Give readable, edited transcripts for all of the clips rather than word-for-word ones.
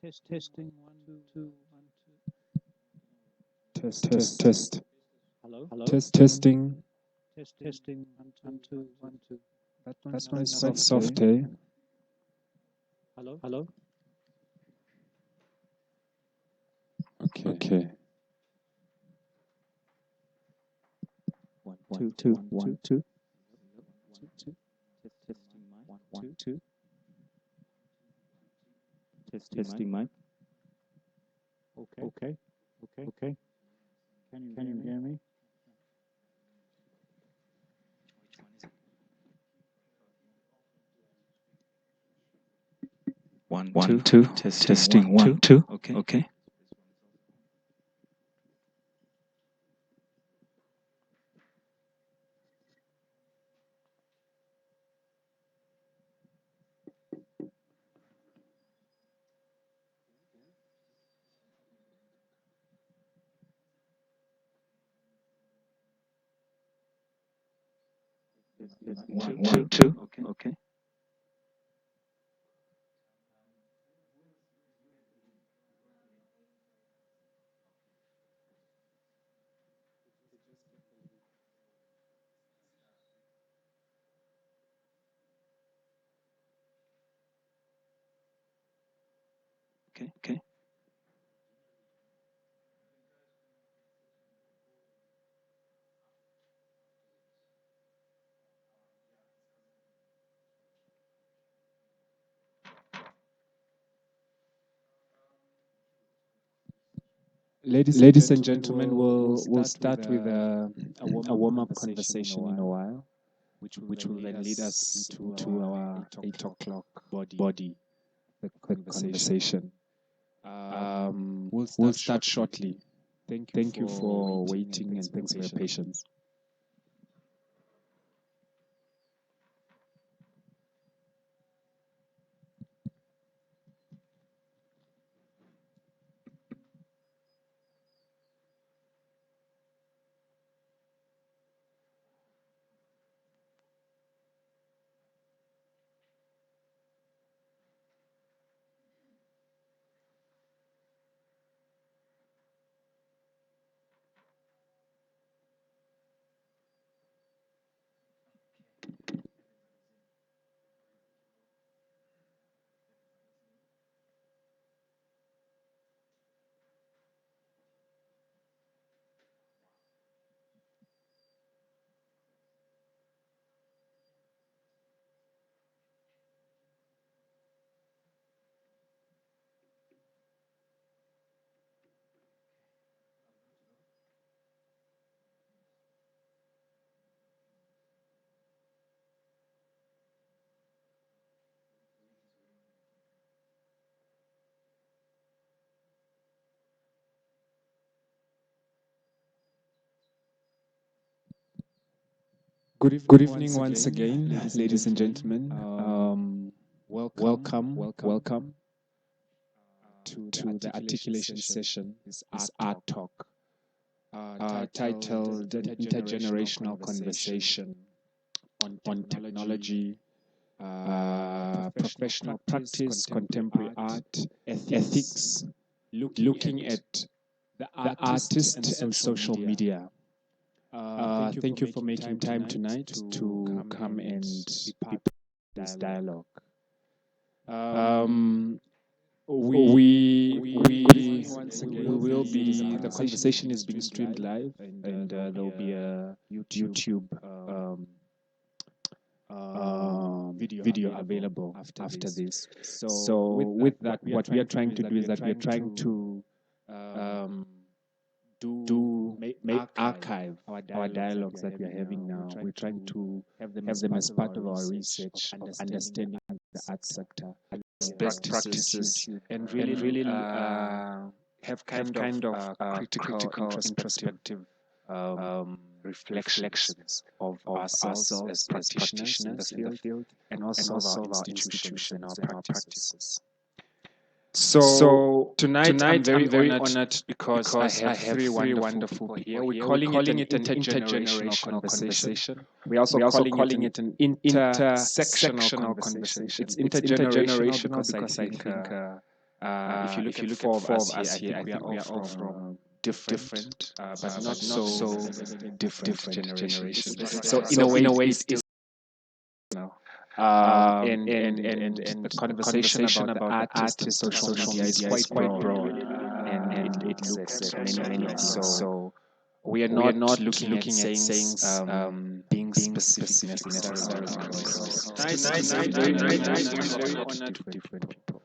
Testing 1 2 1 Test. Hello. Testing. Testing 1 2 1 2. That That one's quite one's quite soft. soft, eh? Hello. Okay. 1 2 1 2. Testing mic 1 2. Testing mic. Okay. Can you hear me? One two. Testing 1 2. Okay. One two. Okay. Okay. Ladies and gentlemen, we'll start with a warm-up conversation in a while, which will then lead us into our 8 o'clock body, the conversation. We'll start shortly. Thank you for waiting and thanks for your patience. Good evening once again, ladies and gentlemen. Welcome to the articulation session, this art talk, titled Intergenerational Conversation on Technology, Professional Practice, Contemporary Art, Ethics, looking at the artist and social media. Thank you for making time tonight to come and be part of this dialogue. We will be, the conversation is being streamed live, and there will be a YouTube video available after this. So with that, what we are trying to do is that we are trying to archive our dialogues that we are having now. We're trying to have them as part of our research of understanding the art sector, best practices, and really have kind of critical introspective reflections of ourselves as practitioners in the field, and also of our institutions and our practices. So tonight I'm very honored because I have three wonderful people here. We're calling it an intergenerational conversation. We're also calling it an intersectional conversation. It's intergenerational because I think If you look at four of us here, I think we are all from different, but not so different generations. So in a way, it's now. And the conversation about the artist and social media is quite broad, and it looks at many things. So we are not looking at things being specific necessarily. Tonight, I'm very honored to different people.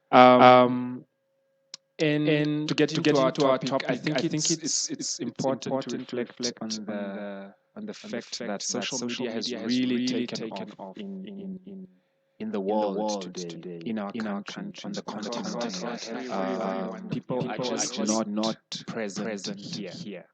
And to get into our topic, I think it's important to reflect on the fact that social media has really taken off in the world today, in our country, on the continent. People are just not present here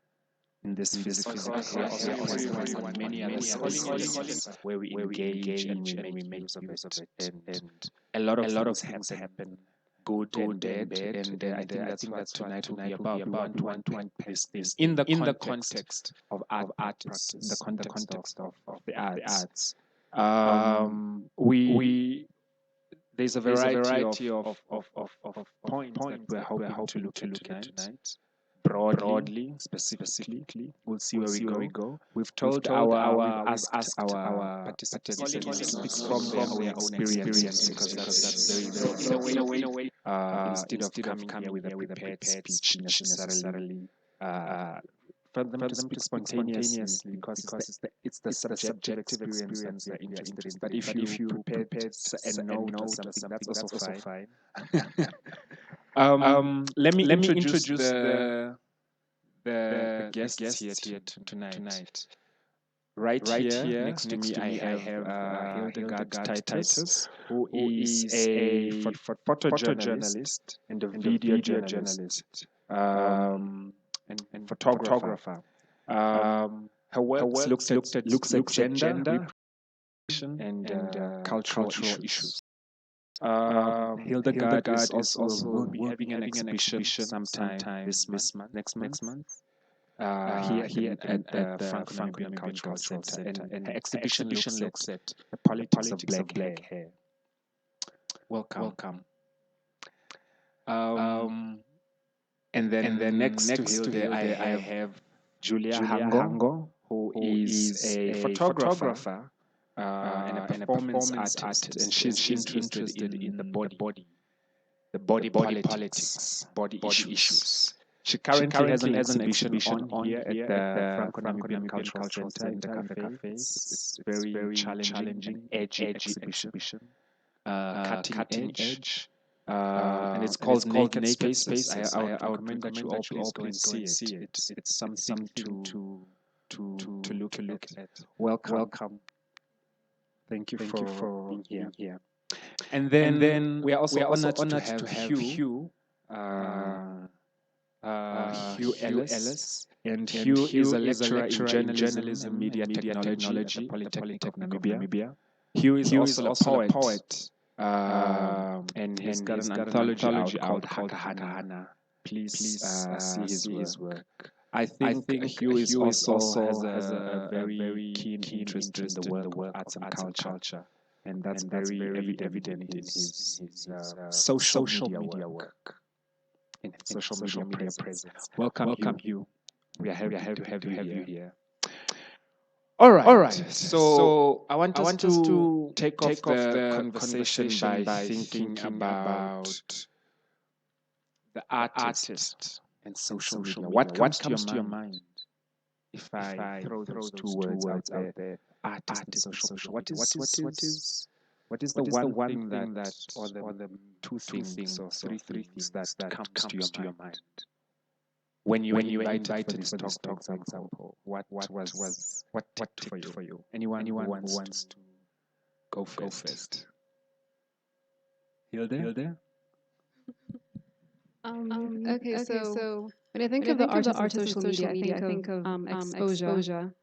in this physical. We are also present on many other spaces where we engage and we make use of it. And a lot of things happen, good and bad. And I think that's what tonight will be about. We want to unpack this in the context of art practice, in the context of the arts. We there's a variety of points that we're hoping to look at tonight. Broadly, specifically, we'll see where we go. We've asked our participants to speak from their own experiences, because that's very in a way. Instead of coming here with a prepared speech necessarily, for them to speak spontaneously, because it's the subjective experience that they're interested in. But if you prepared a note or something, that's also fine. Let me introduce the guests here tonight. Right here next to me, I have Hildegard Titus, who is a photojournalist and a video journalist, and photographer. Her work looks at gender and cultural issues. Hildegard is also will be having an exhibition sometime next month. Here at the Franco Namibia Cultural Center, and the exhibition looks at the politics of black hair. Welcome. And then next to Hilde, I have Julia Hango, who is a photographer and a performance artist, and she's interested in the body politics, body issues. She currently has an exhibition on here at the Franco Namibia Cultural Center in the cafe. It's very challenging, edgy exhibition, cutting edge. And it's called Naked Spaces. I would recommend that you all please go and see it. It's something to look at. Welcome. Thank you for being here. And then we are also honored to have Hugh. Hugh Ellis. And Hugh is a lecturer in journalism, media technology at the Polytechnic of Namibia. Hugh is also a poet. And he's got an anthology out called Hakahana. Please see his work. I think Hugh is also has a very keen interest in the world of arts and culture. And that's very evident in his social media work. In social media presence. Welcome, Hugh. We are happy to have you here. All right. So I want us to take off the conversation by thinking about the artist and social media. What comes to your mind if I throw those two words out there? Artist and social media. What is the one thing that or the two things or three things that comes to your mind when you were invited for this talk, for example? What ticked for you? Anyone who wants to go first? Hilde? Okay, so when I think of the artist on social media, I think of exposure,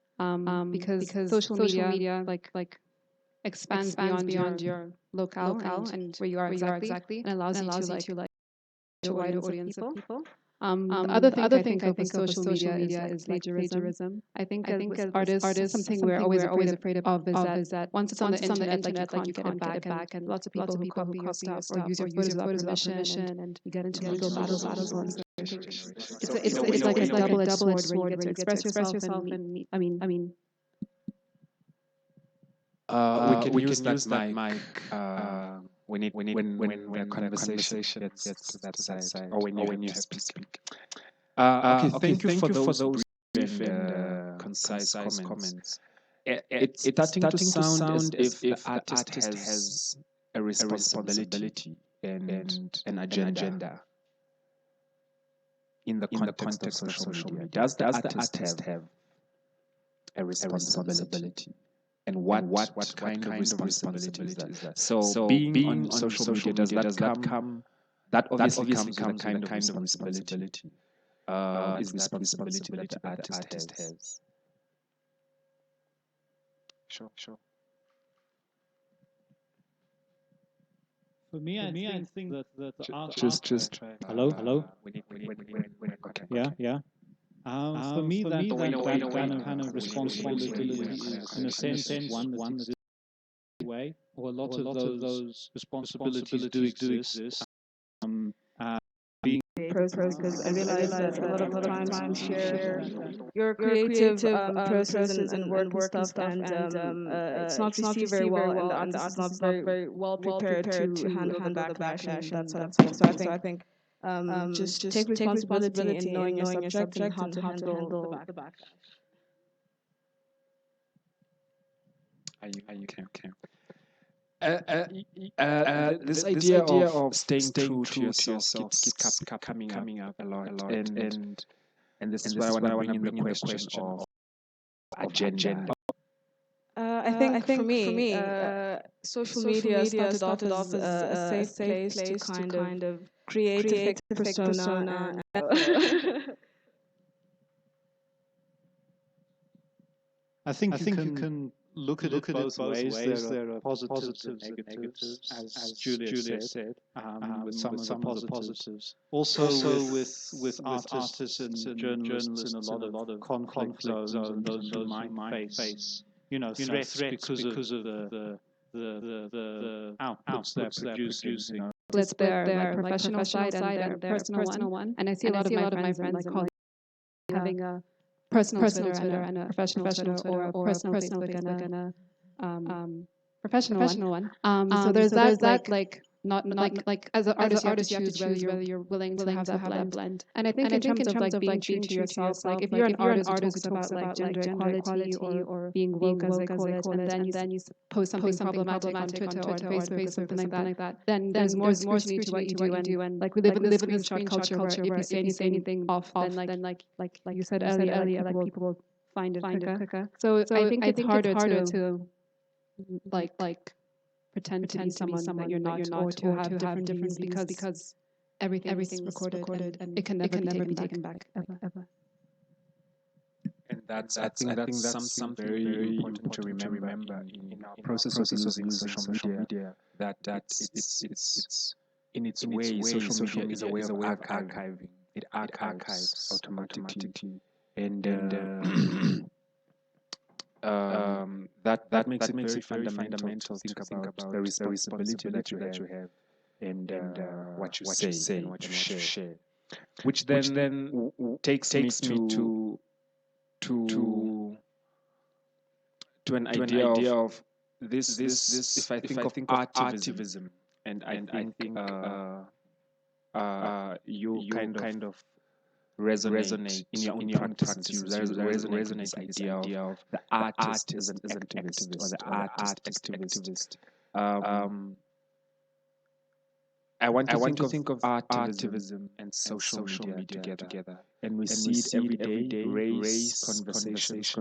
because social media like expands beyond your locale and where you are exactly, and allows you to like to a wider audience of people. The other thing I think of with social media is like plagiarism. I think as artists, something we're always afraid of is that once it's on the internet, like you can't get it back, and lots of people who copy your stuff or use your photos without permission, and you get into legal battles over it. It's like a double-edged sword where you get to express yourself, and I mean. We can use that mic when the conversation gets to that side, or when you have to speak. Okay, thank you for those brief and concise comments. It's starting to sound as if the artist has a responsibility and an agenda in the context of social media. Does the artist have a responsibility? And what kind of responsibility is that? So being on social media, does that come? That obviously comes with a kind of responsibility. Is that responsibility that the artist has? Sure. For me, I think that the Just hello. Okay. Yeah. For me, that kind of responsibility is, in a sense, one that is way, or a lot of those responsibilities do exist. Being process, because I realize that a lot of times you share your creative process and work and stuff, and it's not received very well, and the artist is not very well prepared to handle the backlash and that sort of thing. So I think just take responsibility in knowing your subject and how to handle the backlash. Are you okay? This idea of staying true to yourself keeps coming up a lot, and this is why I want to bring in the question of agenda. I think for me, social media started off as a safe place to kind of create a fake persona. I think you can look at it both ways. There are positives and negatives, as Julia said, with some of the positives. Also with artists and journalists in a lot of conflict zones and those who might face, threats because of the outputs they're producing. Split their professional side and their personal one. And I see a lot of my friends and colleagues having a personal Twitter and a professional Twitter, or a personal Facebook and a professional one. So there's that like not like as an artist you have to choose whether you're willing to have that blend. And I think in terms of like being true to yourself, like if you're an artist who talks about like gender equality or being woke as they call it, and then you post something problematic on Twitter or on Facebook or something like that, then there's more scrutiny to what you do, and like we live in this screenshot culture where if you say anything off, then like you said earlier, like people will find it quicker. So I think it's harder to like pretend to be someone that you're not, or to have different views because everything's recorded and it can never be taken back ever. And I think that's something very important to remember in our process of using social media. That it's in its way, social media is a way of archiving. It archives automatically, and that makes it very fundamental to think about the responsibility that you have, and what you say and what you share, which then takes me to an idea of this. If I think of artivism, and I think you kind of resonate in your own practices. You resonate with this idea of the artist as an activist, or the artist activist. I want to think of artivism and social media together. And we see it every day, race conversations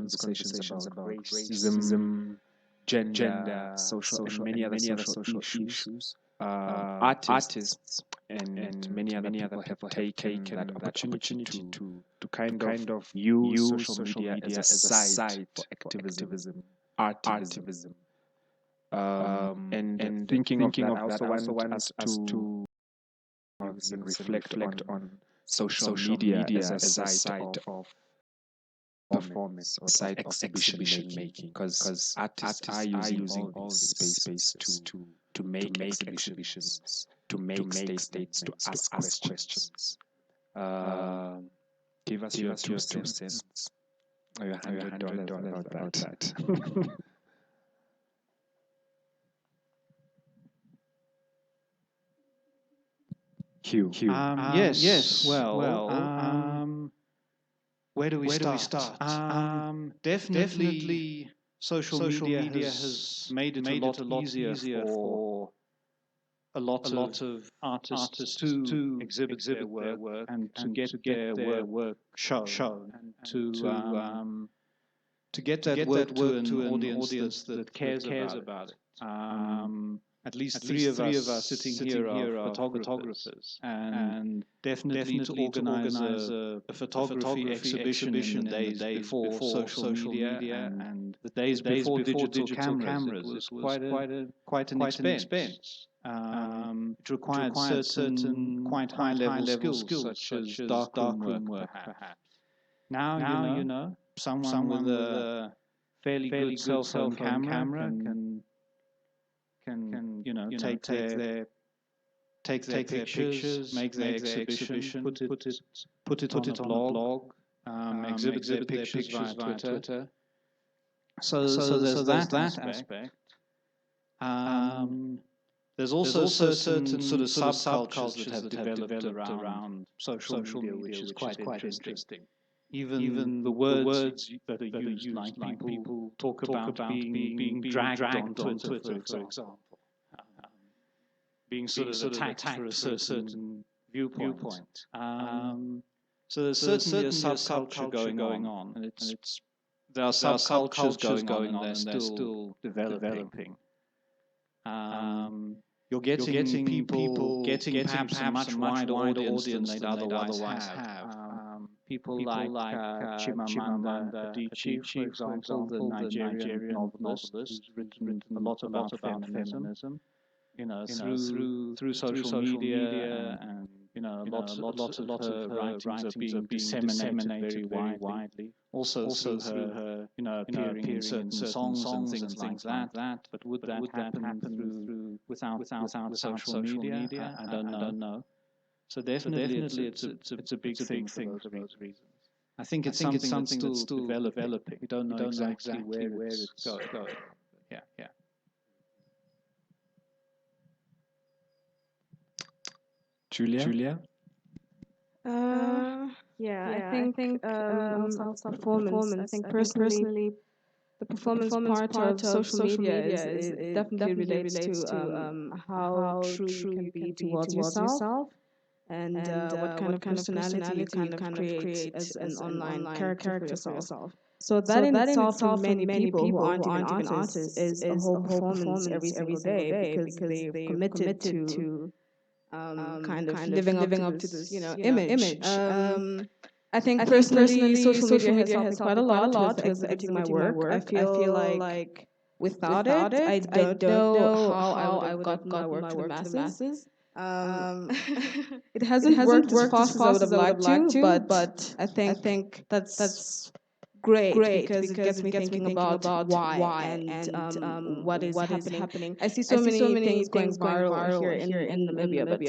about racism, gender, social and many other social issues. Artists and many other people have taken that opportunity to kind of use social media as a site for activism, artivism. And thinking of that, I also want us to reflect on social media as a site of performance or site of exhibition making, because artists are using all these spaces to make exhibitions, to make statements, to ask questions. Give us your 2 cents or your $100 about that. Hugh. Yes. Where do we start? Definitely, social media has made it a lot easier for a lot of artists to exhibit their work and to get their work shown, and to get that work to an audience that cares about it. At least three of us sitting here are photographers, and definitely to organize a photography exhibition in the days before social media and the days before digital cameras, it was quite an expense. It required certain quite high level skills, such as darkroom work, perhaps. Now, someone with a fairly good cell phone camera can take their pictures, make their exhibition, put it on a blog, exhibit their pictures via Twitter. So there's that aspect. There's also certain sort of subcultures that have developed around social media, which is quite interesting. Even the words that are used, like people talk about being dragged on Twitter, for example, being sort of attacked for a certain viewpoint. So there's certainly a subculture going on, and there are subcultures going on, and they're still developing. You're getting people getting perhaps a much wider audience than they'd otherwise have. People like Chimamanda Adichie, for example, the Nigerian novelist, who's written a lot about feminism. Through social media, and a lot of her writings are being disseminated very widely. Also through her appearing in certain songs and things like that. But would that happen through without social media? I don't know. So definitely it's a big thing for those reasons. I think it's something that's still developing. We don't know exactly where it's going. Yeah. Julia? I think I'll start performance. I think personally, the performance part of social media is definitely relates to how true you can be towards yourself, and what kind of personality you kind of create as an online character for yourself. So that in itself, for many people who aren't even artists, is a whole performance every single day, because they've committed to kind of living up to this image. I think personally, social media has helped me quite a lot with exhibiting my work. I feel like without it, I don't know how I would have gotten my work to the masses. It hasn't worked as fast as I would have liked to, but I think that's great, because it gets me thinking about why and what is happening. I see so many things going viral here in Namibia, but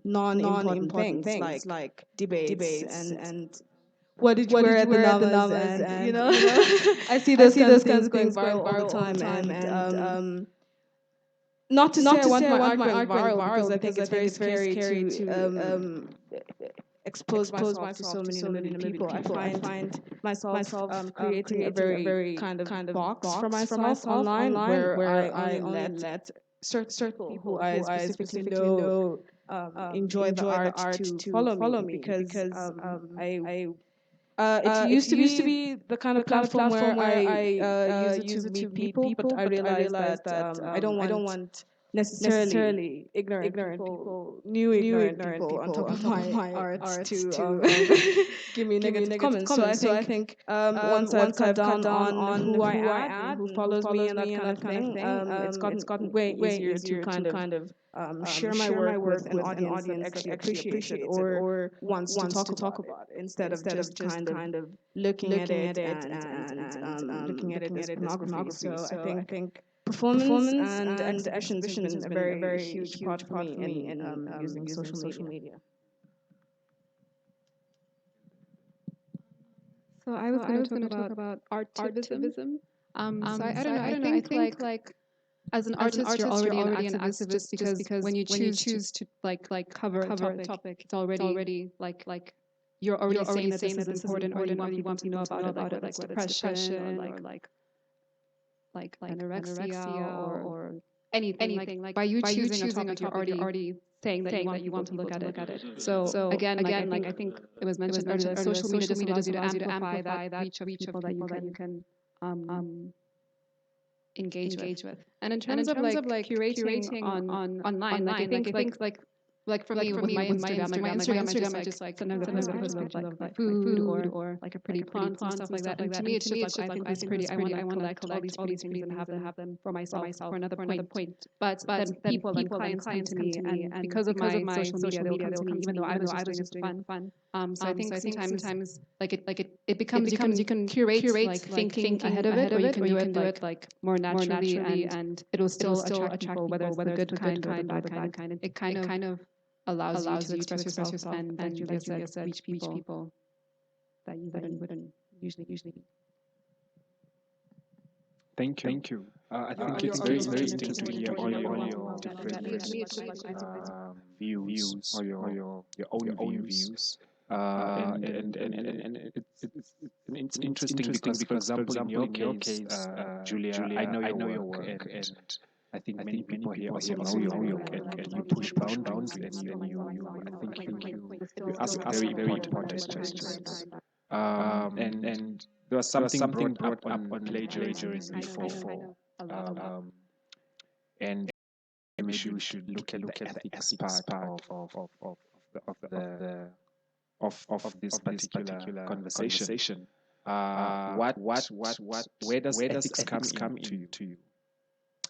non-important things like debates and what did you wear at the Namas, and I see those kinds of things going viral all the time, and not to say I want my art going viral, because I think it's very scary to expose myself to so many Namibian people. I find myself creating a very kind of box for myself online, where I only let certain people who I specifically know enjoy the art to follow me, because it used to be the kind of platform where I use it to meet people, but I realized that I don't want necessarily ignorant people, new ignorant people on top of my arts to give me negative comments. So I think once I've cut down on who I am, who follows me, and that kind of thing, it's gotten way easier to kind of share my work with an audience that actually appreciates it or wants to talk about it instead of just kind of looking at it and looking at it as pornography. So I think performance and exhibitions have been a very huge part for me in using social media. So I was going to talk about artivism. So I don't know. I think like as an artist, you're already an activist because when you choose to cover a topic, it's already like you're already saying that this is important, or you want people to know about it, like whether it's depression or like anorexia or anything. Like by you choosing a topic, you're already saying that you want to look at it. So again, like I think it was mentioned earlier, social media just allows you to amplify that reach of people that you can engage with. And in terms of like curating on online, like I think like for me with my Instagram, I just like sometimes I post pictures of like food or like a pretty plant and stuff like that. And to me, it's just like I think it's pretty. I want to collect all these things and have them for myself for another point. But then people and clients come to me, and because of my social media, they'll come to me, even though I was just doing it for fun. So I think sometimes it becomes you can curate like thinking ahead of it, or you can do it like more naturally, and it will still attract people, whether it's the good kind or the bad kind. It kind of allows you to express yourself and like you said, reach people that you wouldn't usually meet. Thank you. I think it's very interesting to hear all your different views, or your own views. And it's interesting because, for example, in your case, Julia, I know your work, and I think many people here also know your work, and you push boundaries, and I think you ask very important questions. And there was something brought up on plagiarism before, and maybe we should look at the ethics part of this particular conversation. Where does ethics come into you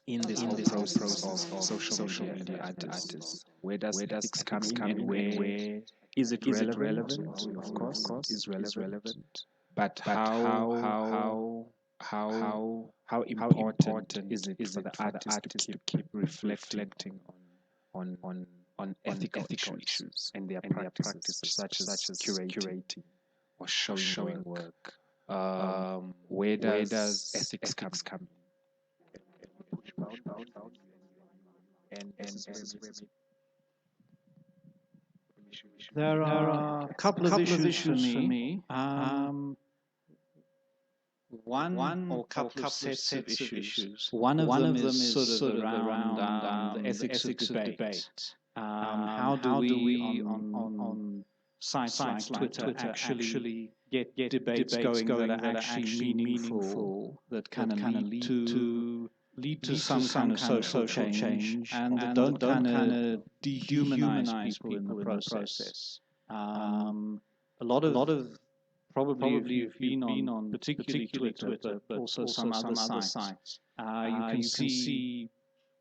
in this process of social media artists? Where does ethics come in, and where is it relevant? Of course, is relevant. But how important is it for the artist to keep reflecting on ethical issues and their practices, such as curating or showing work? Where does ethics come in? There are a couple of issues for me. One or a couple of sets of issues. One of them is sort of around the ethics of debate. How do we on sites like Twitter actually get debates going that are actually meaningful, that kind of lead to some kind of social change, and that don't kind of dehumanize people in the process. A lot of probably if you've been on particularly Twitter, but also some other sites, you can see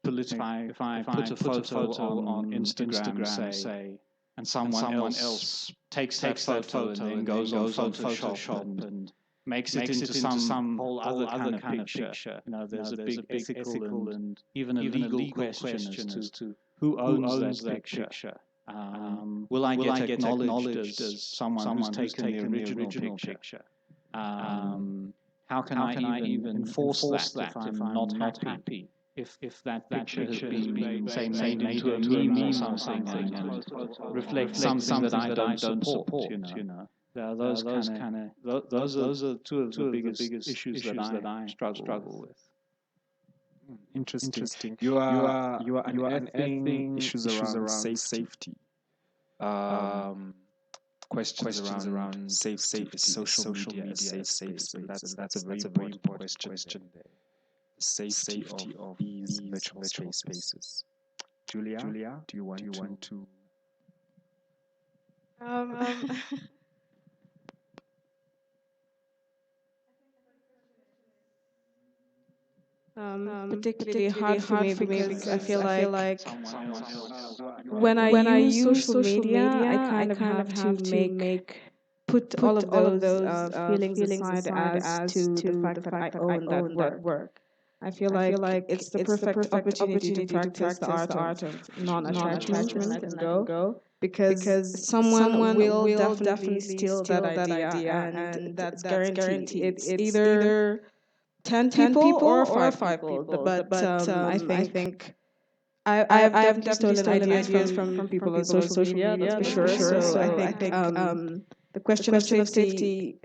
if I put a photo on Instagram, say, and someone else takes that photo and then goes on Photoshop and makes it into some whole other kind of picture. You know, there's a big ethical and even a legal question as to who owns that picture. Will I get acknowledged as someone who's taken the original picture? How can I even enforce that if I'm not happy? If that picture has been, say, made into a meme or something and reflects something that I don't support, you know. There are those are two of the biggest issues that I struggle with. Interesting. You are unearthing issues around safety. Questions around safety, social media safe space. That's a very important question. The safety of these virtual spaces. Julia, do you want to? Um, particularly hard for me because I feel like when I use social media, I kind of have to put all of those feelings aside as to the fact that I own that work. I feel like it's the perfect opportunity to practice the art of non-attachment and letting go, because someone will definitely steal that idea, and that's guaranteed. It's either 10 people or 5 people, but I think I've definitely stolen ideas from people on social media, that's for sure. So I think the question of safety,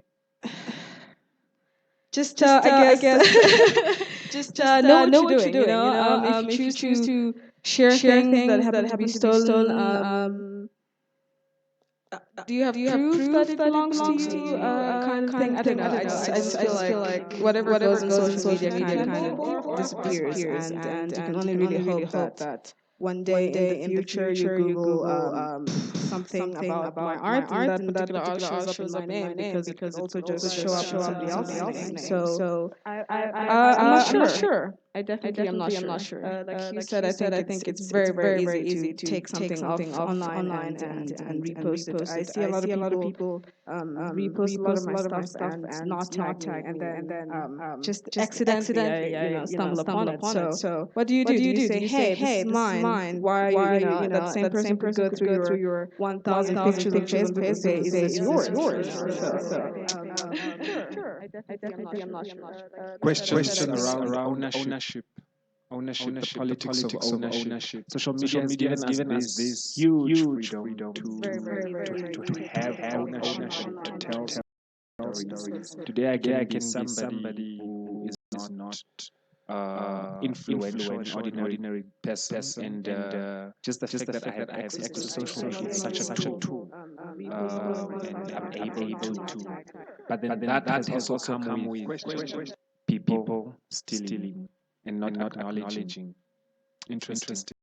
just I guess just know what you're doing. If you choose to share things that happen to be stolen, do you have proof that it belongs to you? Kind of thing. I don't know. I just feel like whatever goes on social media kind of disappears, and you can only really hope that one day in the future you Google something about my art, and that particular art shows up in my name, because it could also just show up in somebody else's name. So I'm not sure. I definitely am not sure. Like you said, I think it's very easy to take something off online and repost it. I see a lot of people repost a lot of my stuff and not tag me, and then just accidentally I stumble upon it. So what do you do? Do you say, hey, this is mine? Why that same person could go through your 1,000 pictures on Facebook and say, is this yours? Sure. I definitely am not sure. Questions around ownership, the politics of ownership. Social media has given us this huge freedom to have ownership, to tell stories. Today I can be somebody who is not influential, an ordinary person, and just the fact that I have access to social media is such a tool, and I'm able to. But then that has also come with people stealing and not acknowledging. Interesting.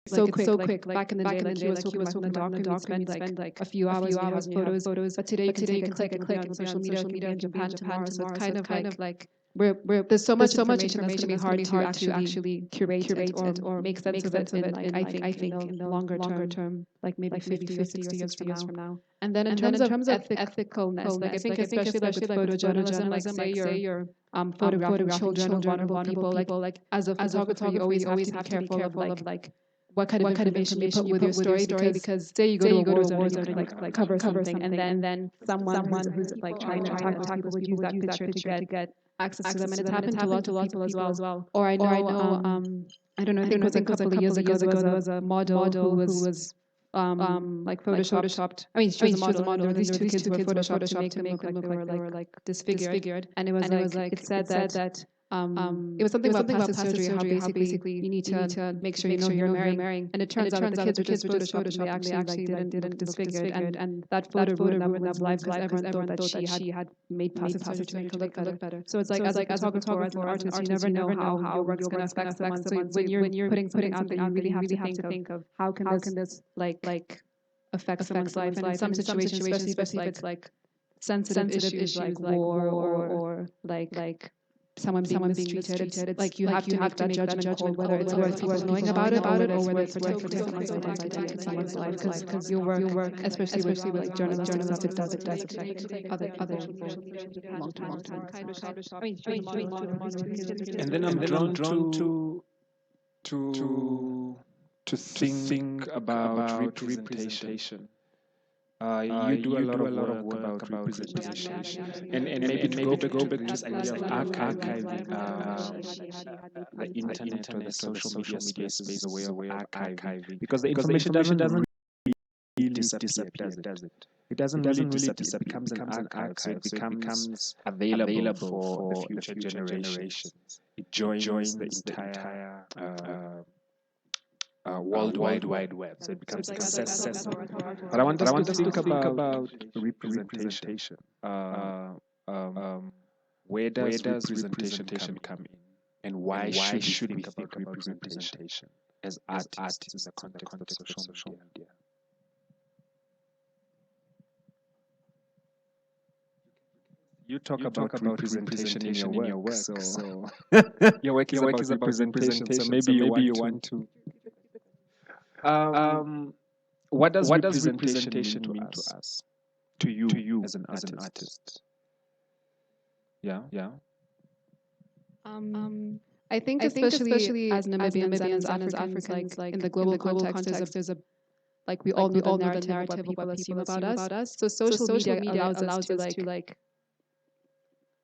So quick. Back in the day, like he was talking about in the doc, and we'd spend like a few hours and you have photos. But today you can take a click on social media, it can be in Japan tomorrow. So it's kind of like we're there's so much information that's going to be hard to actually curate it or make sense of it in like I think in the longer term, like maybe 50 or 60 years from now. And then in terms of ethicalness, like I think especially like with photojournalism, like say you're photographing children or vulnerable people, like as a photographer, you always have to be careful of like what kind of information you put with your story, because say you go to a war zone and you like cover something, and then someone who's like trying to attack those people would use that picture to get access to them, and it's happened to lots of people as well. Or I know I don't know, I think it was a couple of years ago there was a model who was like photoshopped. I mean, she was a model, and there were these two kids who were photoshopped to make them look like they were like disfigured. And it was like it said that it was something about plastic surgery, how basically you need to make sure you know who you're marrying. And it turns out that the kids were just photoshopped, and they actually didn't look disfigured. And that photo ruined everyone's lives because everyone thought that she had made plastic surgery to make her look better. So it's like as a photographer, as an artist, you never know how your work's going to affect someone. So when you're putting something out there, you really have to think of how can this like affect someone's life. And in some situations, especially if it's like sensitive issues like war or like someone being mistreated, it's like you have to make that judgment call whether it's worth people knowing about it or whether it's protecting someone's identity and someone's life, because your work, especially with like journalistic stuff, it does affect other people long term. And then I'm drawn to think about representation. You do a lot of work about representation, and maybe to go back to this idea of archiving the internet or the social media space is a way of archiving, because the information doesn't really disappear, does it? It doesn't really disappear. It becomes an archive, so it becomes available for the future generations. It joins the entire World Wide Web, so it becomes accessible. But I want us to think about representation. Where does representation come in, and why should we think about representation? as artists in the context of social media? You talk about representation in your work, so your work is about representation. So maybe you want to. What does representation mean to us, to you as an artist? Yeah. I think especially as Namibians and as Africans, like in the global context, there's a like we all know the narrative of what people assume about us. So social media allows us to like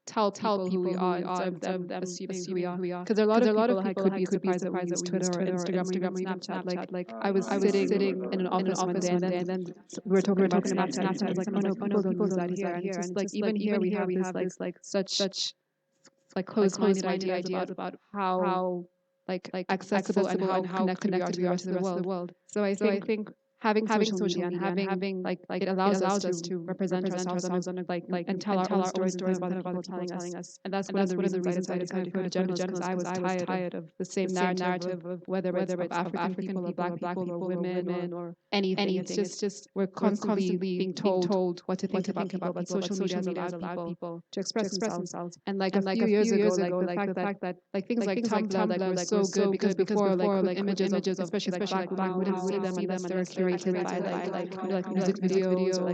tell people who we are instead of them assuming who we are. Because there are a lot of people who could be surprised that we use Twitter or Instagram or even Snapchat. Like I was sitting in an office one day and then we were talking about Snapchat. I was like, oh no, people don't use that here. And it's just like even here we have this like such like closed-minded ideas about how like accessible and how connected we are to the rest of the world. So I think having social media and having like it allows us to represent ourselves on like and tell our own stories about other people telling us. And that's one of the reasons I decided to go to journalism, because I was tired of the same narrative of whether it's of African people or Black people or women or anything. It's just we're constantly being told what to think about people, but social media has allowed people to express themselves. And like a few years ago, like the fact that like things like Tumblr were so good because before like images of especially like Black women wouldn't see them unless they're curated by like music videos or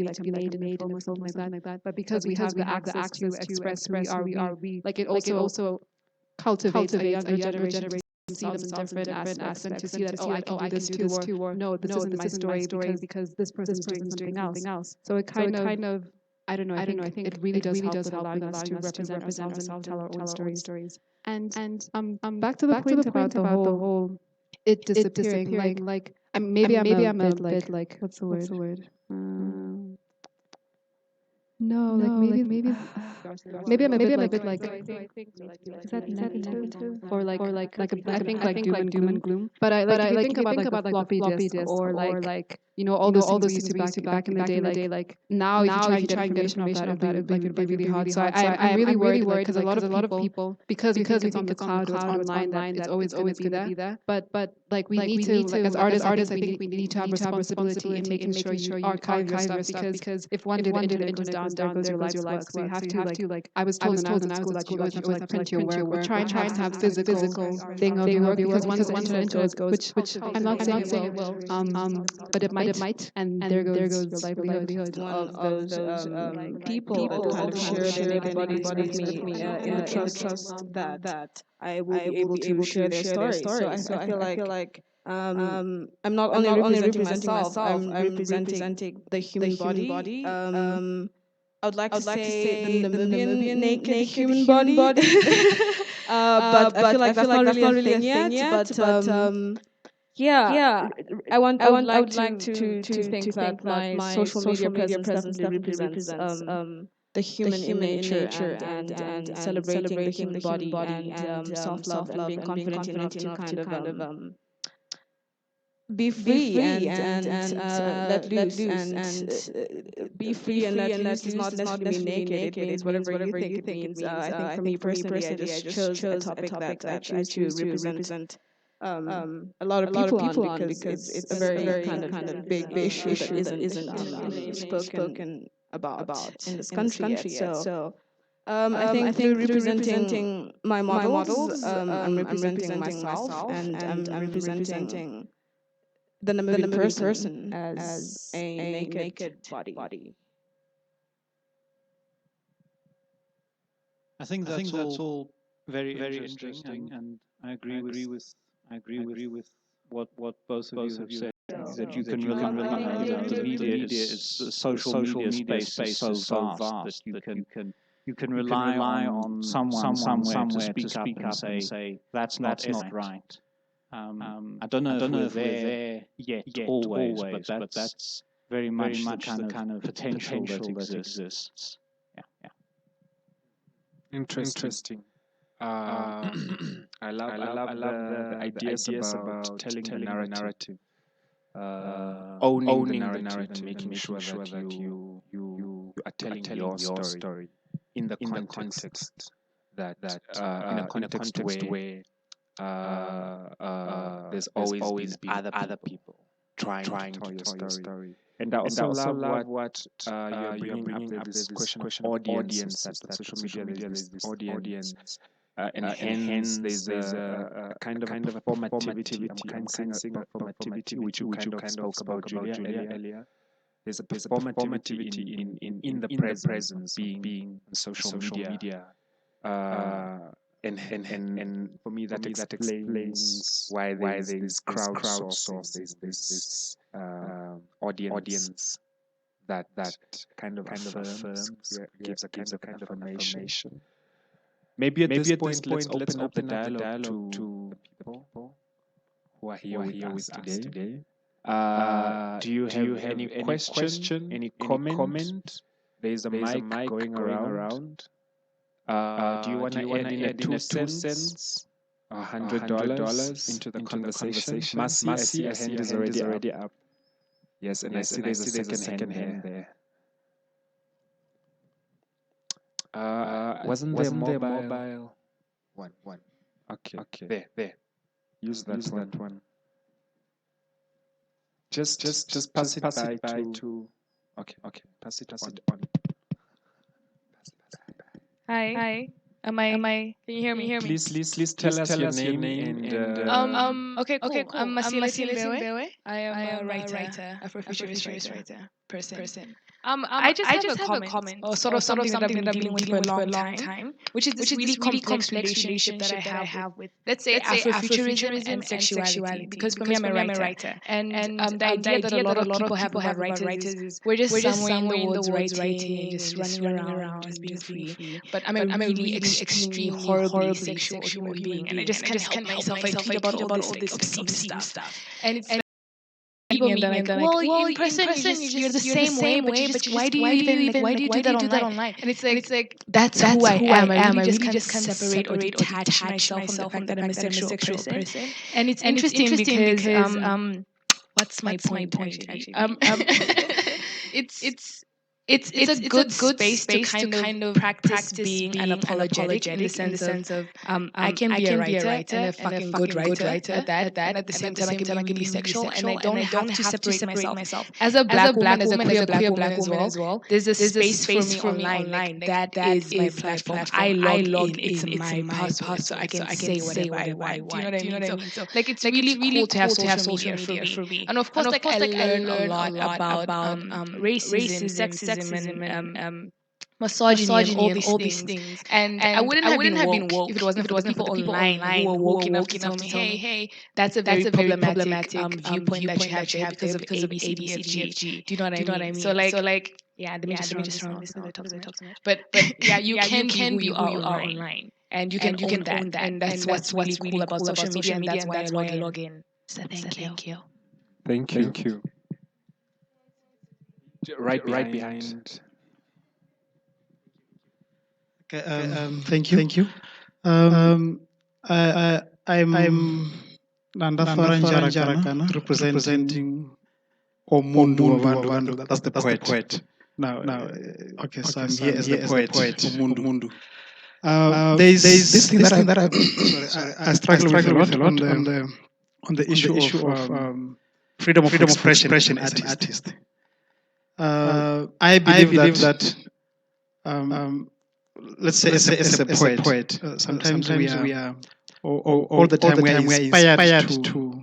like made in a film or something like that. But because we have the access to express who we are, we like it also cultivates a younger generation to see themselves in different aspects and to see that I can do this too, or no, this isn't my story because this person's doing something else. So it kind of I don't know. I think it really does help with allowing us to represent ourselves and tell our own stories. And back to the point about the whole it disappearing. Like maybe I'm a bit like what's the word? No, like maybe I'm a bit like is that negative or like I think like doom and gloom. But I like if you think about like floppy disk or like all those things we used to back in the day like now if you try to get information off that it would be really hard. So I'm really worried because a lot of people because we think it's on the cloud or it's online that it's always going to be there. But like we need to like as artists I think we need to have responsibility in making sure you archive your stuff because if one day the internet goes down, there goes your life's work. So you have to like I was told when I was in school that you always have to like print your work or try and have physical thing of your work because once the internet goes, which I'm not saying it will, but it might, and there goes your livelihood. One of those people that kind of share their naked bodies with me in the trust that I will be able to share their stories. So I feel like I'm not only representing myself, I'm representing the human body. I would like to say the Namibian naked human body. But I feel like that's not really a thing yet. But yeah, I would like to think that my social media presence definitely represents the human in nature and celebrating the human body and self-love and being confident enough to kind of be free and let loose and be free and let loose does not necessarily mean naked. It means whatever you think it means. I think for me personally, I just chose a topic that I choose to represent a lot of people on because it's a very kind of big issue that isn't spoken about in this country yet. So I think through representing my models, I'm representing myself and I'm representing the Namibian person as a naked body. I think that's all very interesting, and I agree with what both of you have said. That you can rely, the media is the social media space is so vast that you can rely on someone somewhere to speak up and say that's not right. I don't know if we're there yet always, but that's very much the kind of potential that exists. Yeah. Interesting. I love the ideas about telling the narrative, owning the narrative, and making sure that you are telling your story in the context that in a context where there's always been other people trying to tell your story. And I also love what you're bringing up this question of audience, that social media there's this audience, and hence there's a kind of a performativity. I'm sensing a performativity, which you kind of spoke about, Julia, earlier. There's a performativity in the presence being on social media. And for me that explains why there's this crowdsourcing, there's this audience that kind of affirms, gives a kind of affirmation. Maybe at this point let's open up the dialogue to people who are here with us today. Do you have any question, any comment? There's a mic going around. Do you want to add in a 2 cents, $100 into the conversation? Masi, I see your hand is already up. Yes, and I see there's a second hand there. Wasn't there mobile? One. Okay. There. Use that one. Just pass it by to. Okay. Pass it on. Hi. Am I? Can you hear me? Please tell us your name and. Okay, cool. I'm Masile Simbewe. I am a writer, Afrofuturist writer person. I just have a comment, or sort of something that I've been dealing with for a long time, which is this really complex relationship that I have with, let's say, Afrofuturism and sexuality. Because for me, I'm a writer, and the idea that a lot of people have about writers is we're just somewhere in the woods writing, just running around, just being free. But I'm a really extremely horribly sexual human being, and I just can't help myself. I tweet about all this obscene stuff, and it's people meet me and they're like, well, in person you're the same way, but why do you do that online? And it's like that's who I am. I really just can't separate or detach myself from the fact that I'm a sexual person. And it's interesting because what's my point actually? It's a good space to kind of practice being unapologetic in the sense of I can be a writer and a fucking good writer at that, and at the same time I can be really sexual, and I don't have to separate myself as a black woman, as a queer black woman as well. There's a space for me online that is my platform. I log in. It's my password, so I can say whatever I want. Do you know what I mean? So like it's really cool to have social media for me. And of course, like I learn a lot about racism, sexism, and misogyny and all these things. And I wouldn't have been woke if it wasn't for the people online who were woke enough to tell me, hey, that's a very problematic viewpoint that you have there because of A, B, C, D, F, G. Do you know what I mean? So like yeah, let me just run this because I talk so much. But yeah, you can be who you are online. And you can own that. And that's what's really cool about social media, and that's why I log in. So thank you. Thank you. Right behind. Okay, thank you. I'm Nanda Faranjarakana, representing Omundu Vandu. That's the poet. Now, okay, so I'm here as the poet Omundu. There's this thing that I struggle with a lot on the issue of freedom of expression as an artist. I believe that let's say as a poet, sometimes we are all the time we are inspired to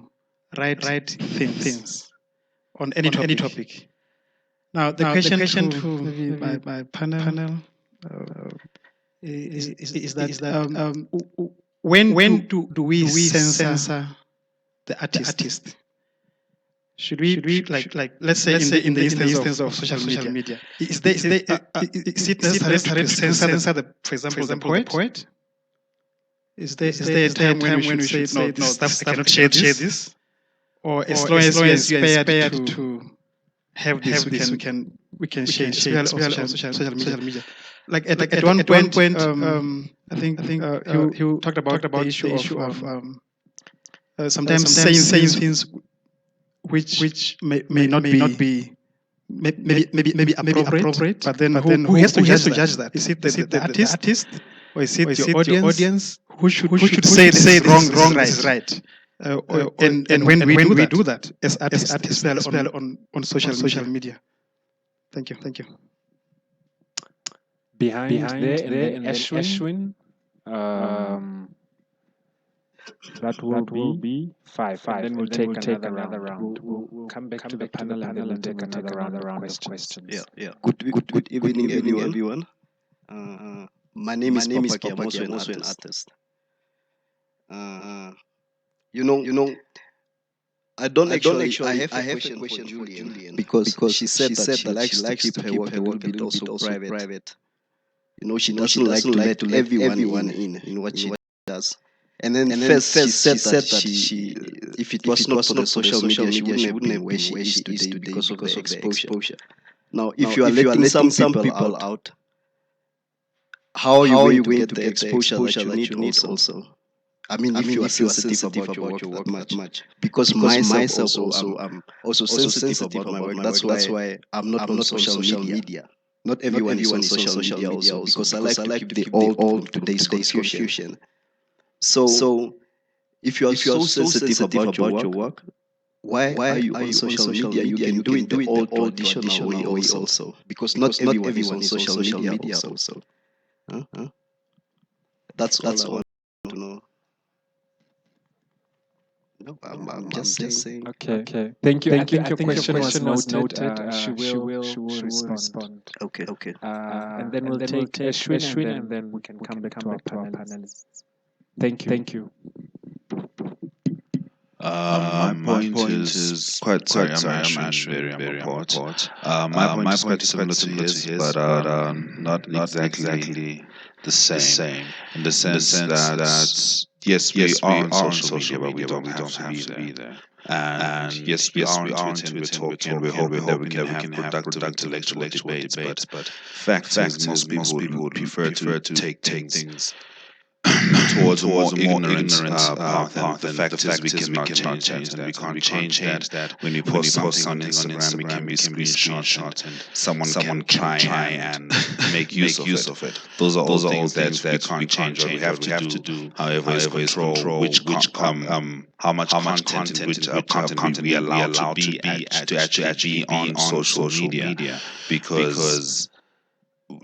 write things on any topic. Now the question to maybe my panel is that when do we censor the artist? Should we like let's say in the instance of social media, is it necessary to censor the, for example, the poet? Is there a time when we should say no, stuff I cannot share this, or as long as we are inspired to have this, we can share on social media. Like at one point, I think you talked about the issue of sometimes saying things which may not be maybe appropriate, but then who has to judge that? Is it the artist, or is it your audience who should say this is wrong, this is right? And when we do that as artists, especially on social media. Thank you. Behind there, and then Ashwin, that will be five. And then we'll take another round. We'll come back to the panel and then we'll take another round of questions. Yeah. Good evening, everyone. My name is Papa. I'm also an artist. You know, I don't actually. I have a question for Julian because she said that she likes to keep her work a little bit also private. You know, she doesn't like to let everyone in what she does. And then first she said that she if it was not for the social media, she wouldn't have where she is today because of the exposure. Now, if you are letting some people out, how are you going to get the exposure that you need also? I mean, if you are sensitive about your work that much. Because myself also, I'm also sensitive about my work. That's why I'm not on social media. Not everyone is on social media also, because I like to keep the old from today's confusion. So, if you are so sensitive about your work, why are you on social media? You can do it the old traditional way also. Because not everyone is on social media also. That's all I want to know. No, I'm just saying. Okay. Thank you. I think your question was noted. She will respond. Okay. And then we'll take Ashwin, and then we can come back to our panelists. Thank you. My point is quite sorry. I'm actually very important. My point is quite similar to his, but not exactly the same. In the sense that yes, we are on social media, but we don't have to be there. And yes, we are on Twitter, and we're talking, we're hoping that we can have productive intellectual debates. But fact is, most people would prefer to take things towards a more ignorant path. And the fact is, we cannot change that. We can't change that. When you post something on Instagram, it can be screenshot, and someone can try and make use of it. Those are all things that we can't change. What we have to do, however, is control how much content we allow to be on social media, because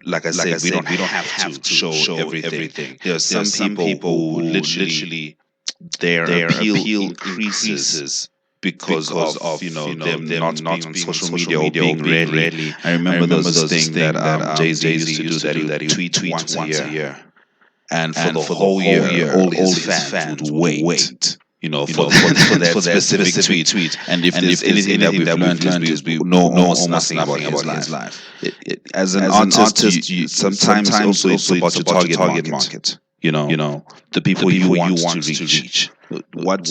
like I said, we don't have to show everything. There are some people who literally their appeal increases because of them not being on social media or being rarely. I remember those thing that Jay-Z used to do, that he would tweet once a year, and for the whole year all his fans would wait. For that specific tweet. And if there's anything that we've learned is we know almost nothing about his life. As an artist, you sometimes also it's about your target market. The people you want to reach. What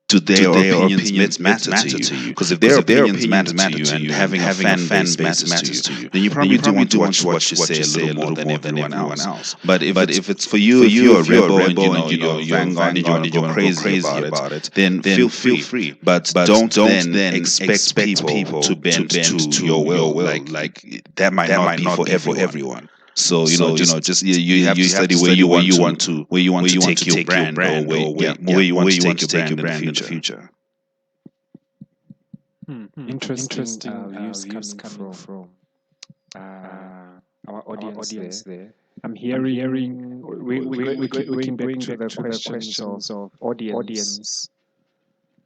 do their opinions matter to you? Because if their opinions matter to you, and having a fan base matters to you, then you probably do want to watch what you say a little more than everyone else. But if it's for you, if you're a rebel and you're vanguard and you want to go crazy about it, then feel free. But don't then expect people to bend to your will. Like that might not be for everyone. So just you have to study where you want to take your brand, or where you want to take your brand in the future. Interesting views coming from our audience there. I'm hearing we're going back to the questions of audience.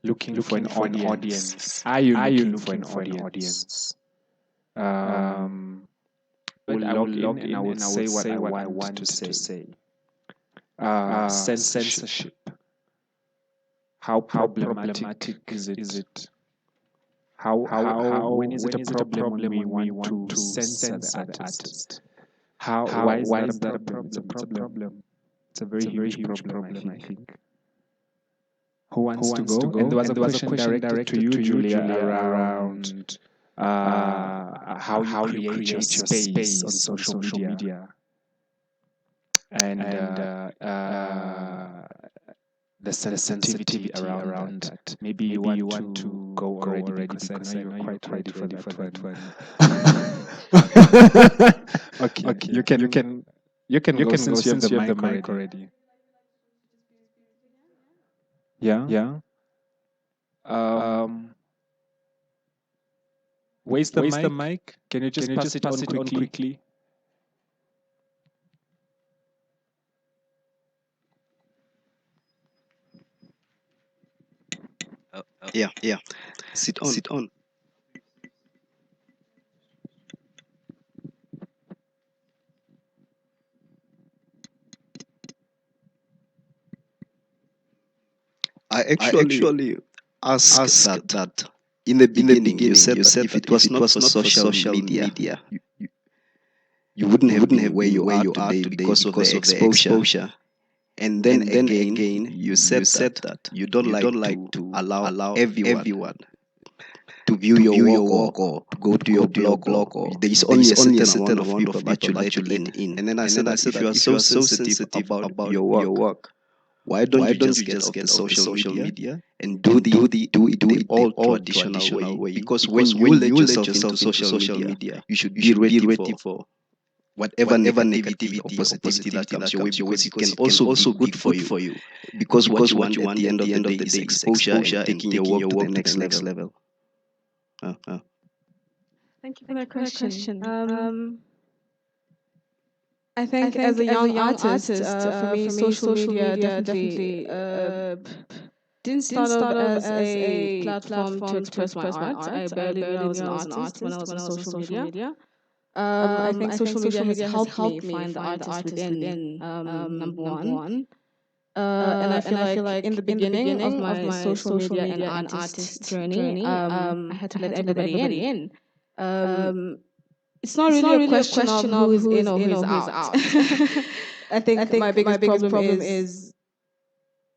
Looking for an audience. Are you looking for an audience? I will log in and I will say what I want to say. Censorship. How problematic is it? How when is it a problem when we want to censor the artist? Why is that a problem? It's a problem. It's a very huge problem, I think. Who wants to go? And there was a question directed to you, Julia, around how you create your space on social media, and the sensitivity around that. Maybe you want to go already because I know you're quite ready for that one. Okay, you can You can go since you have the mic already. Yeah. Where's the mic? Can you just pass it on quickly? Yeah. Sit on. I actually asked that in the beginning. You said that if it was not for social media, you wouldn't have been where you are today because of the exposure. And then again, you said that you don't like to allow everyone to view your work or to go to your blog, or there is only a certain amount of people that you let in. And then I said that if you are so sensitive about your work, why don't you just get off the social media and do it the old traditional way? Because when you let yourself into social media, you should be ready for whatever negativity or positivity that comes your way, because it can also be good for you. Because what you want at the end of the day is exposure and taking your work to the next level. Thank you for that question. I think as a young artist, for me, social media definitely didn't start off as a platform to express my art. I barely knew I was an artist when I was on social media. I think social media has helped me find the artist within, number one. And I feel like in the beginning of my social media and artist journey, I had to let everybody in. It's not really a question of who's in or who's out. I think my biggest problem is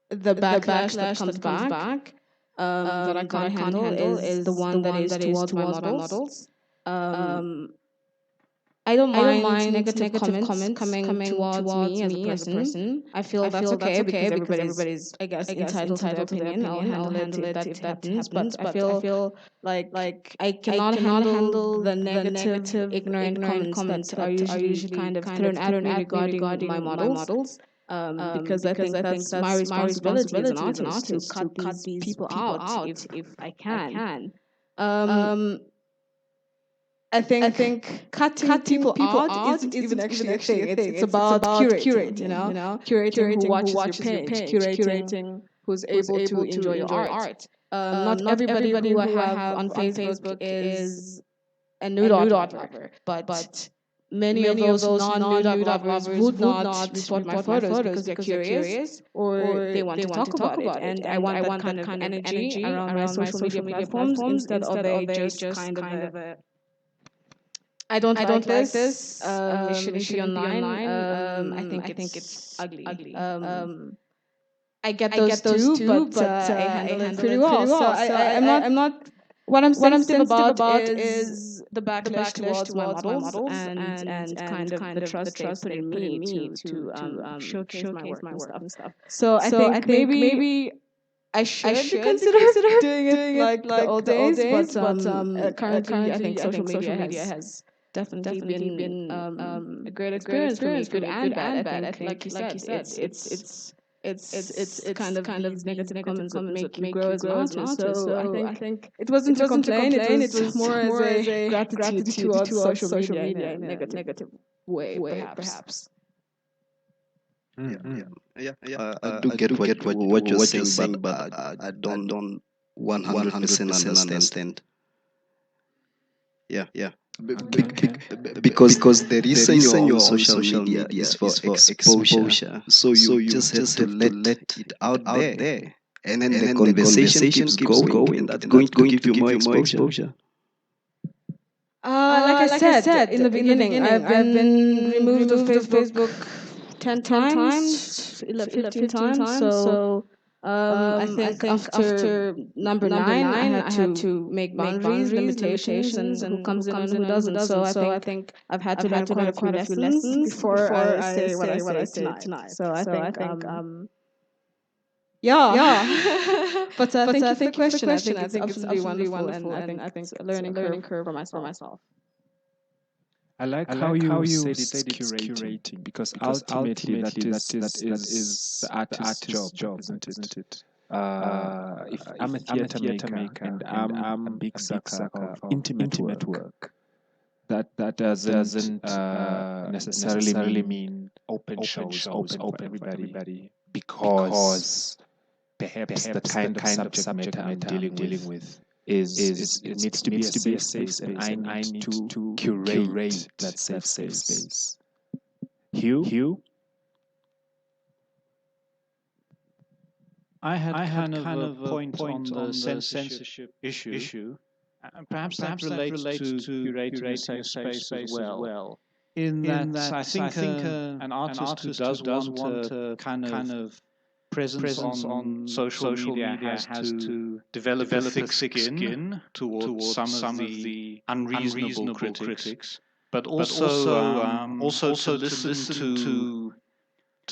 the backlash that comes back, that I can't handle is the one that is towards my models. I don't mind negative comments coming towards me as a person. I feel that's okay because everybody's, I guess, entitled to their opinion. I'll handle it if that happens. But I feel like I cannot handle the negative, ignorant comments that are usually kind of thrown at me regarding my models. Because I think that's my responsibility as an artist to cut these people out if I can. I think cutting people out isn't even actually a thing. It's about curating, curating who watches your page, curating who's able to enjoy your art. Not everybody who I have on Facebook is a nude art lover, but many of those non-nude art lovers would not report my photos because they're curious or they want to talk about it. And I want that kind of energy around my social media platforms instead of a just kind of a I don't like this. It shouldn't be online. I think it's ugly. I get those too, but I handle it pretty well. So I'm not. What I'm sensitive about is the backlash towards my models and kind of the trust they put in me to showcase my work and stuff. So I think maybe I should consider doing it like the old days, but currently I think social media has definitely been a great experience for me, good and bad. I think, like you said, it's kind of these negative comments that make you grow as an artist. So I think it wasn't a complaint. It was more as a gratitude towards social media in a negative way, perhaps. I do get what you're saying, but I don't 100% understand. Yeah. Because the reason you're on social media is for exposure. So you just have to let it out there. And then the conversation keeps going, and that's going to give you more exposure. Like I said in the beginning, I've been removed of Facebook 10 times, 15 times. So I think after number nine, I had to make boundaries, limitations, and who comes in and who doesn't. So I think I've had to learn quite a few lessons before I say what I say tonight. So I think yeah. But thank you for the question. I think it's absolutely wonderful, and I think it's a learning curve for myself. I like how you said it's curating, because ultimately that is the artist's job, isn't it? If I'm a theater maker and I'm a big sucker of intimate work, that doesn't necessarily mean open shows, open for everybody, because perhaps the kind of subject matter I'm dealing with is it needs to be a safe space, and I need to curate that safe space. Hugh? I had kind of a point on the censorship issue. Perhaps that relates to curating a safe space as well. In that, I think an artist who does want a kind of presence on social media has to develop a thick skin towards some of the unreasonable critics, but also to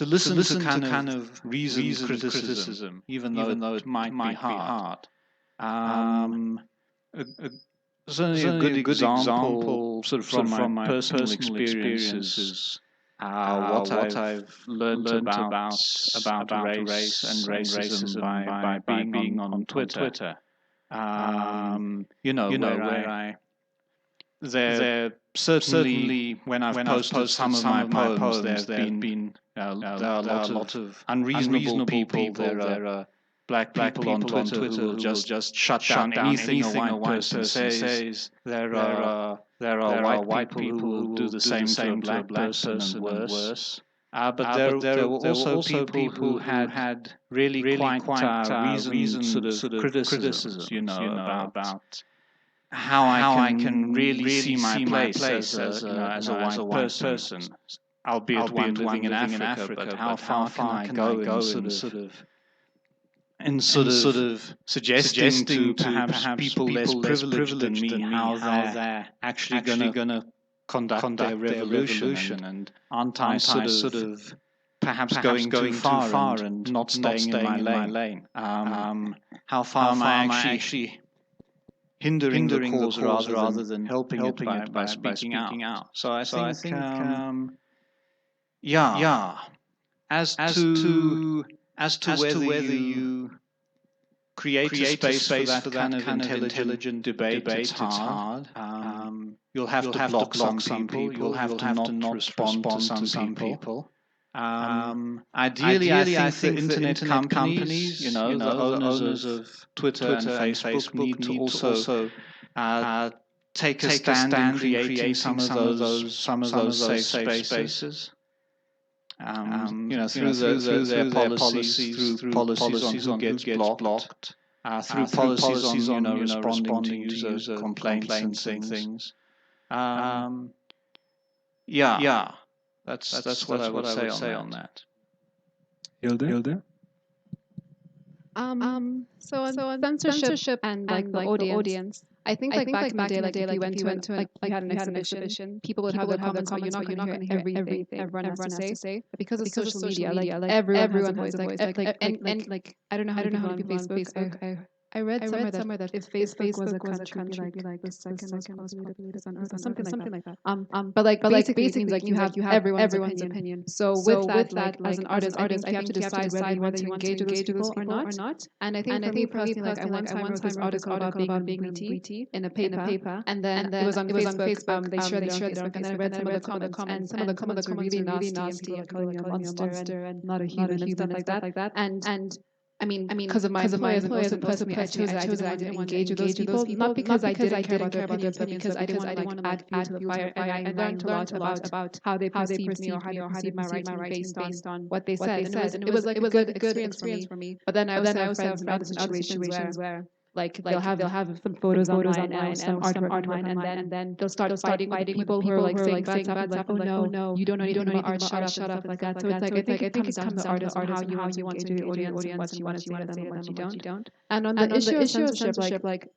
listen to kind of reasoned criticism, even though it might be hard. Certainly a good example, sort of from my personal experiences, what I've learned about race and racism by being on Twitter. Where there certainly when I've posted some of my poems, there have been there are a lot of unreasonable people. There are black people on Twitter who will just shut down anything a white person says. There are white people who will do the same to a black person and worse. But there were also people who had really quite reasoned sort of criticisms, about how I can really see my place as a white person, albeit one living in Africa. But how far can I go in sort of suggesting to perhaps people less privileged than me how they're actually going to conduct their revolution, and aren't I sort of perhaps going too far and not staying in my lane? How far am I actually hindering the cause rather than helping it by speaking out? So I think as to whether you create a space for that kind of intelligent debate, it's hard. You'll have to block some people. You'll have to not respond to some people. Ideally, I think the internet companies, the owners of Twitter and Facebook, need to also take a stand in creating some of those safe spaces. Through their policies, through policies on who gets blocked, through policies on responding to user complaints and things. That's what I would say on that. Hilda? So on censorship and like the audience, I think back in the day, if you went to you had an exhibition, people would have the comments, but you're not going to hear everything everyone has to say. But because of social media, like everyone has a voice. Like I don't know how many people on Facebook. I read somewhere that if Facebook was a country, like the second most populated on Earth, or something like that. But basically it means like you have everyone's opinion. So with that, as an artist, you have to decide whether you want to engage with those people or not. And I think for me personally, like I one time wrote this article about being in BT in a paper, and then it was on Facebook. They shared it on Facebook, and then I read some of the comments, and some of the comments were really nasty, and calling me a monster and not a human and stuff like that. And I mean, because of my employers and also personally, I chose that I didn't want to engage with those people, not because I didn't care about their opinions, but because I didn't want to add fuel to the fire. And I learned a lot about how they perceived me or how they perceived my writing based on what they said. And it was like a good experience for me. But then I also have friends in other situations where like they'll have some photos online and some artwork online, and then they'll start fighting with people who are like saying bad stuff, like, oh no, you don't know anything about art, shut up, stuff like that. So it's like I think it comes down to the artist and how you want to engage with the audience and what you want to say to them and what you don't. And on the issue of censorship, like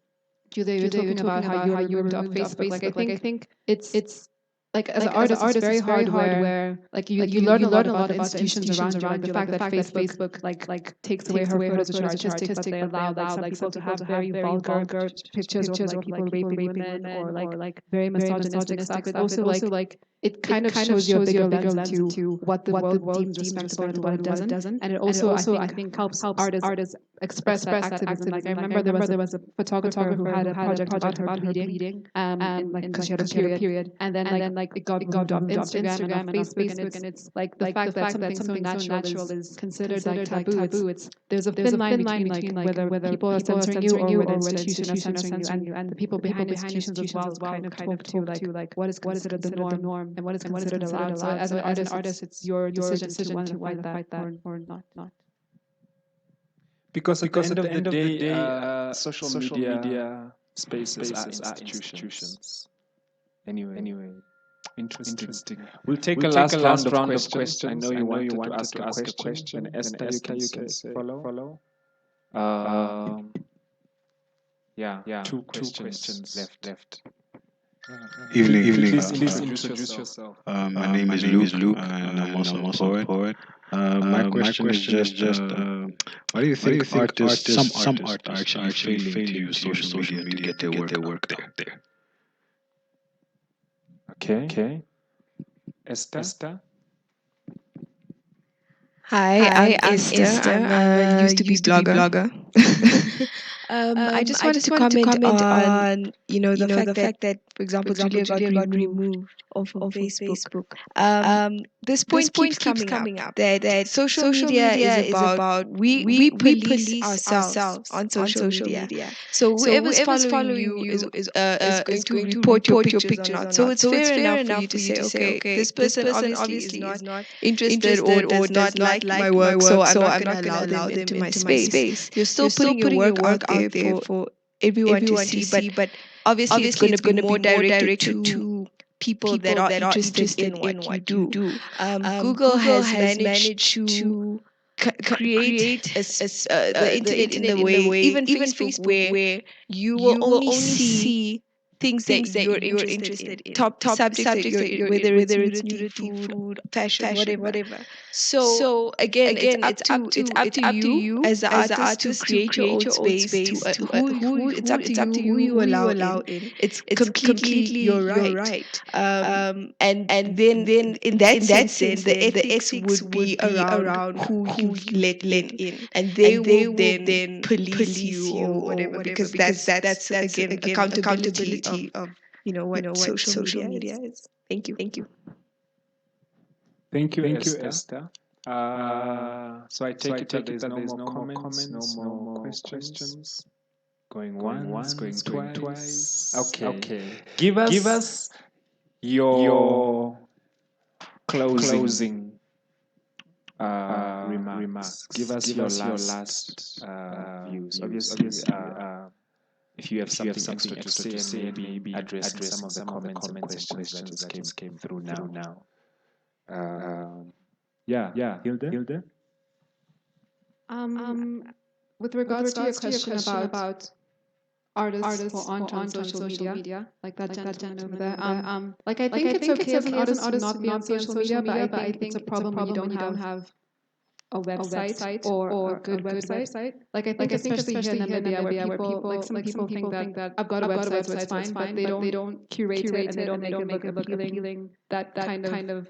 Julia, you're talking about how you were removed off Facebook. Like I think it's like as an artist, it's very hard where like you learn a lot about the institutions around you, like the fact that Facebook like takes away her photos which are artistic, but they allow like some people to have very vulgar pictures of like people raping women or like very misogynistic stuff. It also like it kind of shows you a bigger lens to what the world deems respectable and what it doesn't. And it also I think helps artists express that activism. Like I remember there was a photographer who had a project about her bleeding, like because she had a period, and then like it got moved off Instagram and off Facebook, and it's like the fact that something so natural is considered like taboo. It's there's a thin line between like whether people are censoring you or whether institutions are censoring you, and the people behind institutions as well kind of talk to like what is considered the norm and what is considered allowed. So as an artist, it's your decision to want to fight that or not. Because at the end of the day, social media spaces are institutions. Anyway, interesting. We'll take a last round of questions. I know you wanted to ask a question. And Esther, you can follow. Yeah. Two questions left. Evening. Please introduce yourself. My name is Luke, and I'm also a poet. My question is just why do you think some artists are actually failing to use social media to get their work out there? Okay. Esther? Hi, I'm Esther. I used to be blogger. I just wanted to comment on the fact that, for example, Julia got removed off of Facebook. This point keeps coming up that social media is about we police ourselves on social media. So whoever's following you is going to report your pictures or not. So it's fair enough for you to say, okay, this person obviously is not interested or does not like my work, so I'm not going to allow them into my space. You're still putting your work out there for everyone to see, but obviously it's going to be more directed to people that are interested in what you do. Google has managed to create the internet in the way, even Facebook, where you will only see things that you're interested in, top subjects that whether it's nudity, food, fashion, whatever. So again, it's up to you as the artist to create your own space. To who it's up to you who you allow in. It's completely your right. And then in that sense, then the ethics would be around who you let in, and they will then police you or whatever, because that's again accountability of what social media is. Thank you. Thank you, Esther. So I take it that there's no more comments, no more questions. Going once, going twice. Okay. Give us your closing remarks. Give us your last views. Obviously, if you have something extra to say, and maybe address some of the comments and questions that just came through now. Hilde? With regards to your question about artists who aren't on social media, like that gentleman over there. Like I think it's okay as an artist to not be on social media, but I think it's a problem when you don't have a website or a good website. Like I think especially here in Namibia, where people like some people think that I've got a website, so it's fine, but they don't curate it and they don't make it look appealing. That kind of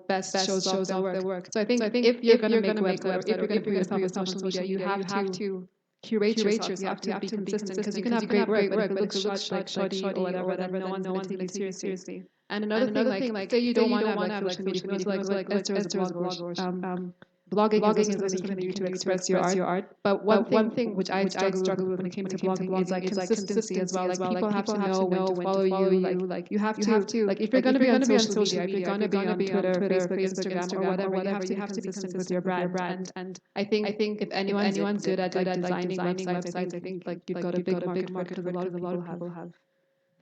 best shows off their work. So I think if you're going to make a website, or if you're going to put yourself on social media, you have to curate yourself. You have to be consistent, because you can have great work, but if it looks like shoddy or whatever, then no one's going to take you seriously. And another thing, like say you don't want to have social media, you can also like Esther as a blogger. Blogging is something you can do to express your art. But one thing which I struggle with when it came to blogging is like consistency as well. Like people have to know when to follow you. Like you have to like if you're going to be on social media, if you're going to be on Twitter, Facebook, Instagram, or whatever, you have to be consistent with your brand. And I think if anyone's good at designing websites, I think like you've got a big market for it, because a lot of people have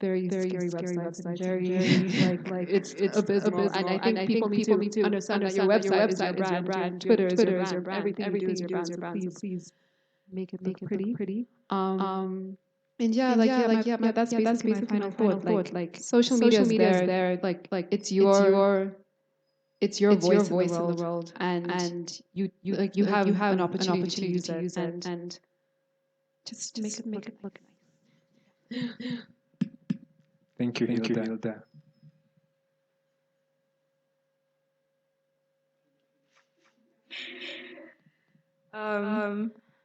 very scary websites, very like it's abysmal. And I think people need to understand that your website is your brand, Twitter is your brand, everything you do is your brand. So please make it look pretty. And that's basically my final thought. Like social media is there. Like it's your voice in the world, and you have an opportunity to use it, and just make it look nice. Thank you, Hilda.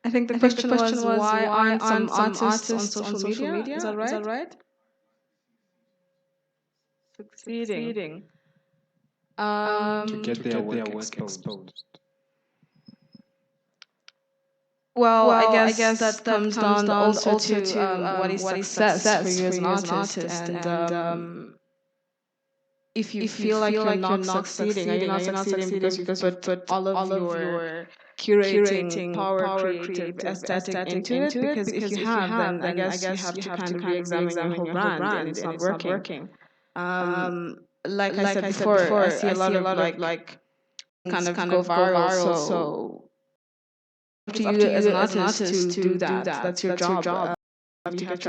I think the question was why aren't some artists on social media? Is that right? Succeeding. To get their work exposed. Well, I guess that comes down also to what is success for you as an artist, and if you feel like you're not succeeding, are you not succeeding because you put all of your curating power, creative aesthetic into it? Because if you have, then I guess you have to kind of re-examine your whole brand, and it's not working. Like I said before, I see a lot of like kind of go viral, so it's up to you as an artist to do that. That's your job. You have to